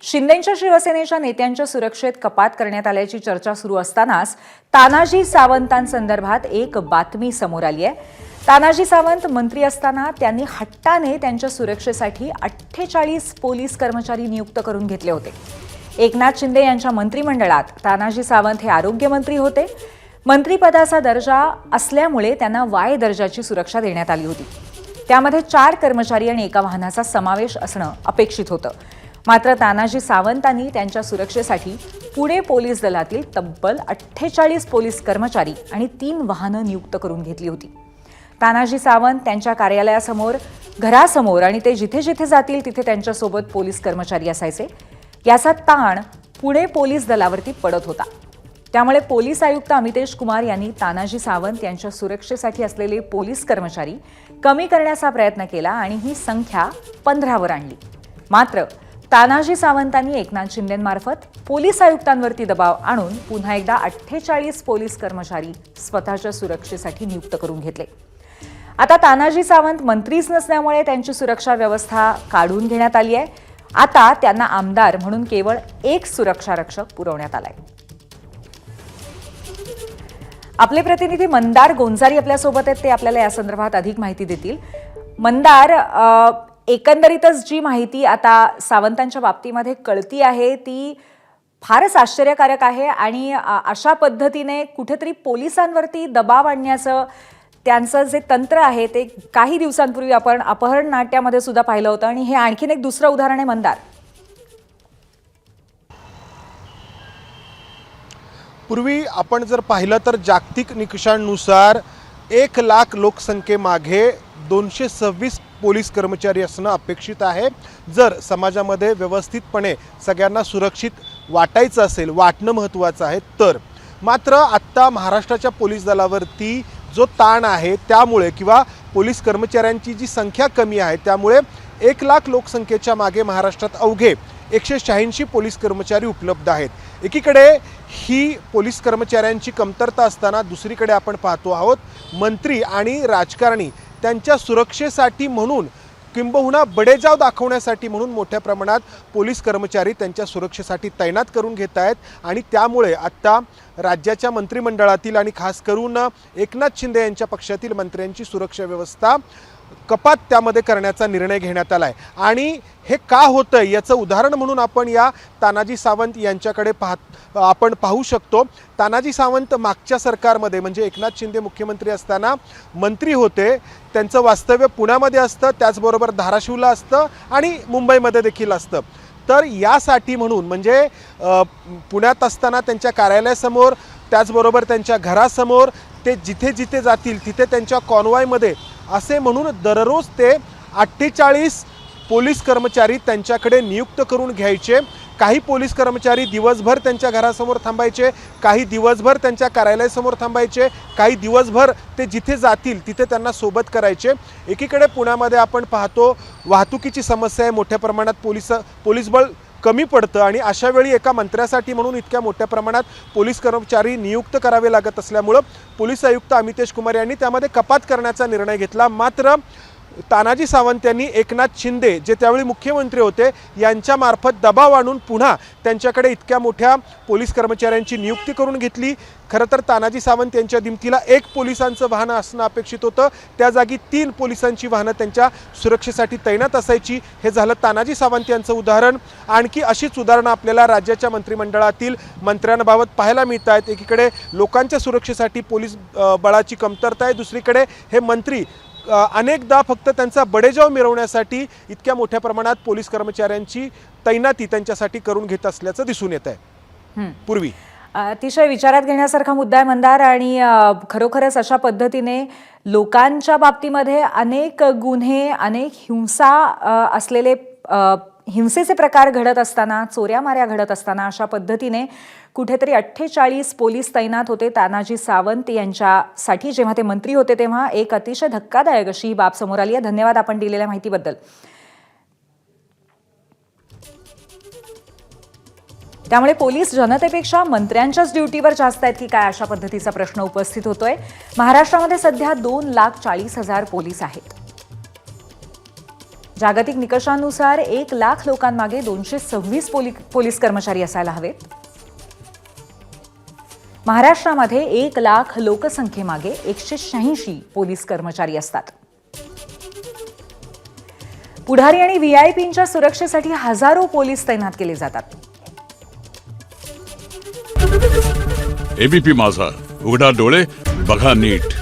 शिंदेंच्या शिवसेनेच्या नेत्यांच्या सुरक्षेत कपात करण्यात आल्याची चर्चा सुरू असतानाच तानाजी सावंतांसंदर्भात एक बातमी समोर आली आहे। तानाजी सावंत मंत्री असताना त्यांनी हट्टाने त्यांच्या सुरक्षेसाठी 48 पोलीस कर्मचारी नियुक्त करून घेतले होते। एकनाथ शिंदे यांच्या मंत्रिमंडळात तानाजी सावंत हे आरोग्यमंत्री होते। मंत्रिपदाचा दर्जा असल्यामुळे त्यांना वाय दर्जाची सुरक्षा देण्यात आली होती। त्यामध्ये 4 कर्मचारी आणि एका वाहनाचा समावेश असणं अपेक्षित होतं। मात्र तानाजी सावंतांनी त्यांच्या सुरक्षेसाठी पुणे पोलीस दलातील तब्बल 48 पोलीस कर्मचारी आणि 3 वाहनं नियुक्त करून घेतली होती। तानाजी सावंत त्यांच्या कार्यालयासमोर, घरासमोर आणि ते जिथे जिथे जातील तिथे त्यांच्यासोबत पोलीस कर्मचारी असायचे। याचा ताण पुणे पोलीस दलावरती पडत होता। त्यामुळे पोलीस आयुक्त अमितेश कुमार यांनी तानाजी सावंत यांच्या सुरक्षेसाठी असलेले पोलीस कर्मचारी कमी करण्याचा प्रयत्न केला आणि ही संख्या 15 वर आणली। मात्र तानाजी सावंतांनी एकनाथ शिंदेंमार्फत पोलीस आयुक्तांवरती दबाव आणून पुन्हा एकदा 48 पोलीस कर्मचारी स्वतःच्या सुरक्षेसाठी नियुक्त करून घेतले। आता तानाजी सावंत मंत्रीच नसल्यामुळे त्यांची सुरक्षा व्यवस्था काढून घेण्यात आली आहे। आता त्यांना आमदार म्हणून केवळ एक सुरक्षा रक्षक पुरवण्यात आलाय। आपले प्रतिनिधी मंदार गोंजारी आपल्यासोबत आहेत, ते आपल्याला या संदर्भात अधिक माहिती देतील। मंदार, एकंदरीतच जी माहिती आता सावंतांच्या बाबतीमध्ये कळती आहे ती फारच आश्चर्यकारक आहे आणि अशा पद्धतीने कुठेतरी पोलिसांवरती दबाव आणण्याचं त्यांचं जे तंत्र आहे ते काही दिवसांपूर्वी आपण अपहरण नाट्यामध्ये सुद्धा पाहिलं होतं आणि हे आणखीन एक दुसरं उदाहरण आहे। मंदार, पूर्वी आपण जर पाहिलं तर जागतिक निकषांनुसार 1 लाख लोकसंख्येमागे 226 पोलीस कर्मचारी असणं अपेक्षित आहे। जर समाजामध्ये व्यवस्थितपणे सगळ्यांना सुरक्षित वाटायचं असेल, वाटणं महत्त्वाचं आहे तर। मात्र आत्ता महाराष्ट्राच्या पोलीस दलावरती जो ताण आहे त्यामुळे किंवा पोलीस कर्मचाऱ्यांची जी संख्या कमी आहे त्यामुळे 1 लाख लोकसंख्येच्या मागे महाराष्ट्रात अवघे 186 पोलीस कर्मचारी उपलब्ध आहेत। एकीकडे ही पोलीस कर्मचाऱ्यांची कमतरता असताना दुसरीकडे आपण पाहतो आहोत मंत्री आणि राजकारणी त्यांच्या सुरक्षेसाठी म्हणून किंबहुना बडेजाव दाखवण्यासाठी म्हणून मोठ्या प्रमाणात पोलीस कर्मचारी त्यांच्या सुरक्षेसाठी तैनात करून घेत आहेत आणि त्यामुळे आत्ता राज्याच्या मंत्रिमंडळातील आणि खास करून एकनाथ शिंदे यांच्या पक्षातील मंत्र्यांची सुरक्षा व्यवस्था कपात त्यामध्ये करण्याचा निर्णय घेण्यात आला आहे। आणि हे का होतं याचं उदाहरण म्हणून आपण या तानाजी सावंत यांच्याकडे आपण पाहू शकतो। तानाजी सावंत मागच्या सरकारमध्ये म्हणजे एकनाथ शिंदे मुख्यमंत्री असताना मंत्री होते। त्यांचं वास्तव्य पुण्यामध्ये असतं, त्याचबरोबर धाराशिवला असतं आणि मुंबईमध्ये देखील असतं। तर यासाठी म्हणून म्हणजे पुण्यात असताना त्यांच्या कार्यालयासमोर, त्याचबरोबर त्यांच्या घरासमोर ते जिथे जिथे जातील तिथे त्यांच्या कॉन्वॉयमध्ये असे म्हणून दररोज ते 48 पोलीस कर्मचारी त्यांच्याकडे नियुक्त करून घ्यायचे। काही पोलीस कर्मचारी दिवसभर त्यांच्या घरासमोर थांबायचे, काही दिवसभर त्यांच्या कार्यालयासमोर थांबायचे, काही दिवसभर ते जिथे जातील तिथे त्यांना सोबत करायचे। एकीकडे पुण्यामध्ये आपण पाहतो वाहतुकीची समस्या आहे, मोठ्या प्रमाणात पोलीस बळ कमी पडतं आणि अशा वेळी एका मंत्र्यासाठी म्हणून इतक्या मोठ्या प्रमाणात पोलीस कर्मचारी नियुक्त करावे लागत असल्यामुळं पोलीस आयुक्त अमितेश कुमार यांनी त्यामध्ये कपात करण्याचा निर्णय घेतला। मात्र तानाजी सावंत यांनी एकनाथ शिंदे जे त्यावेळी मुख्यमंत्री होते यांच्यामार्फत दबाव आणून पुन्हा त्यांच्याकडे इतक्या मोठ्या पोलीस कर्मचाऱ्यांची नियुक्ती करून घेतली। खरं तर तानाजी सावंत यांच्या दिमतीला 1 पोलिसांचं वाहन असणं अपेक्षित होतं, त्या जागी 3 पोलिसांची वाहनं त्यांच्या सुरक्षेसाठी तैनात असायची। हे झालं तानाजी सावंत यांचं उदाहरण। आणखी अशीच उदाहरणं आपल्याला राज्याच्या मंत्रिमंडळातील मंत्र्यांबाबत पाहायला मिळत आहेत। एकीकडे लोकांच्या सुरक्षेसाठी पोलीस बळाची कमतरता आहे, दुसरीकडे हे मंत्री अनेकदा फक्त त्यांचा बडेजाव मिरवण्यासाठी इतक्या मोठ्या प्रमाणात पोलीस कर्मचाऱ्यांची तैनाती त्यांच्यासाठी करून घेत असल्याचं दिसून येत आहे। पूर्वी अतिशय विचारात घेण्यासारखा मुद्दा आहे मंदार आणि खरोखरच अशा पद्धतीने लोकांच्या बाबतीमध्ये अनेक गुन्हे, अनेक हिंसा असलेले हिंसेचे प्रकार घडत असताना, चोऱ्या माऱ्या घडत असताना अशा पद्धतीने कुठेतरी 48 पोलीस तैनात होते तानाजी सावंत यांच्यासाठी जेव्हा ते मंत्री होते तेव्हा एक अतिशय धक्कादायक अशी ही बाब समोर आली आहे। धन्यवाद आपण दिलेल्या माहितीबद्दल। त्यामुळे पोलीस जनतेपेक्षा मंत्र्यांच्याच ड्युटीवर जास्त आहेत की काय अशा पद्धतीचा प्रश्न उपस्थित होतोय। महाराष्ट्रामध्ये सध्या 2,40,000 पोलीस आहेत। जागतिक निकषांनुसार 1 लाख लोकांमागे 226 पोलीस कर्मचारी असायला हवेत. महाराष्ट्रामध्ये 1 लाख लोकसंख्येमागे 186 पोलीस कर्मचारी असतात. पुढारी आणि व्हीआयपींच्या सुरक्षेसाठी हजारो पोलीस तैनात केले जातात. एबीपी माझा, उघडा डोळे बघा नीट.